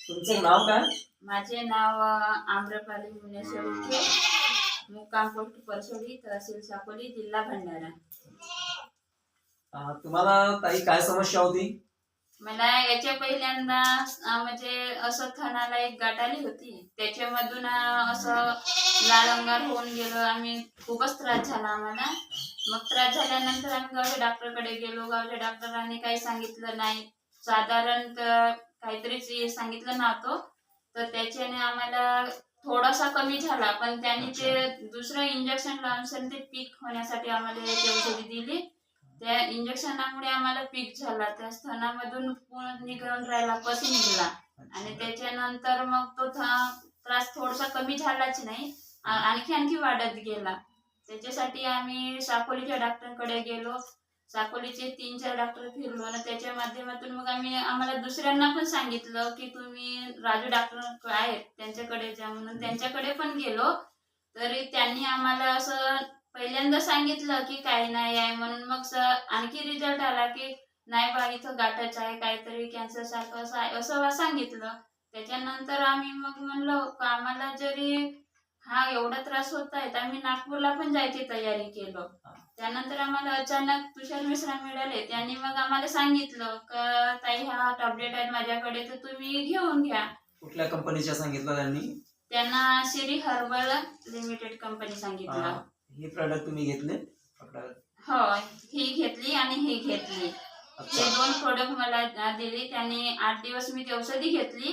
तुमचं नाव काय? माझे नाव आम्रपाली मुनेश्वर उके, मुक्काम पोस्ट परसोडी, तहसील साकोली, जिल्हा भंडारा. तुम्हाला ताई काय समस्या होती? मला याच्या पहिल्यांदा म्हणजे असं थणाला एक गाठ आली होती. त्याच्यामधून असं लाल अंगार होऊन गेलं. आम्ही खूपच त्रास झाला आम्हाला. मग त्रास झाल्यानंतर आम्ही गावच्या डॉक्टरकडे गेलो. गावच्या डॉक्टरांनी काही सांगितलं नाही. साधारण काहीतरी सांगितलं नव्हतं. तर त्याच्याने आम्हाला थोडासा कमी झाला, पण त्यांनी ते दुसरं इंजेक्शन लावून ते पीक होण्यासाठी आम्हाला एक औषधी दिली. त्या इंजेक्शनामुळे आम्हाला पीक झाला. त्या स्तनामधून पूर्ण निघून राहिला, पस निघाला. आणि त्याच्यानंतर मग तो त्रास थोडासा कमी झालाच नाही, आणखी वाढत गेला. त्याच्यासाठी आम्ही साकोलीच्या डॉक्टरकडे गेलो. साकोलीचे 3-4 डॉक्टर फिरलो आणि त्याच्या माध्यमातून मग आम्हाला दुसऱ्यांना पण सांगितलं की तुम्ही राजू डॉक्टर आहेत त्यांच्याकडे जा म्हणून. त्यांच्याकडे पण गेलो. तरी त्यांनी आम्हाला असं पहिल्यांदा सांगितलं की काही नाही आहे म्हणून. मग आणखी रिझल्ट आला की नाही बा, इथं गाठच आहे, काहीतरी कॅन्सर सारखं असं आहे असं सांगितलं. त्याच्यानंतर आम्ही मग म्हणलो आम्हाला जरी हा एवढा त्रास होत आहे तर आम्ही नागपूरला पण जायची तयारी केलो. त्यानंतर आम्हाला अचानक तुषार मिश्रा मिळाले. त्यांनी मग आम्हाला सांगितलं का ताई हा टॅबलेट आहे माझ्याकडे, तर तुम्ही घेऊन घ्या. कुठल्या कंपनीच्या सांगितलं त्यांनी? त्यांना श्री हर्बल लिमिटेड कंपनी सांगितलं. हे प्रोडक्ट तुम्ही घेतले? हो, ही घेतली आणि ही घेतली. हे 2 प्रोडक्ट मला दिली. त्यांनी 8 दिवस मी ती औषधी घेतली.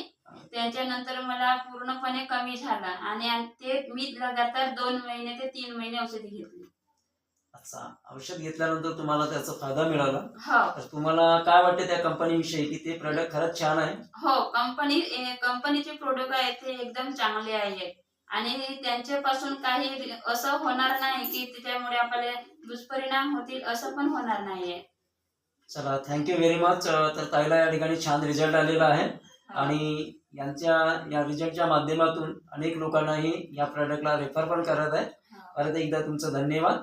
त्याच्यानंतर मला पूर्णपणे कमी झाला आणि ते मी लगातार 2 महिने ते 3 महिने औषधी घेतली. अच्छा, औषध घेतल्यानंतर तुम्हाला त्याचा फायदा मिळाला. हो. तर तुम्हाला काय वाटते त्या कंपनीविषयी की ते प्रोडक्ट खरंच छान आहे? हो, कंपनीचे प्रोडक्ट आहेत ते एकदम चांगले आहेत आणि त्यांच्यापासून काही असं होणार नाही की त्याच्यामुळे आपल्याला दुष्परिणाम होतील, असं पण होणार नाहीये. चला, थँक्यू व्हेरी मच. तर ताईला या ठिकाणी छान रिझल्ट आलेला आहे आणि या रिझल्टच्या माध्यमातून अनेक लोकांनाही या प्रोडक्टला रेफर पण करत आहे. परत एकदा तुमचं धन्यवाद.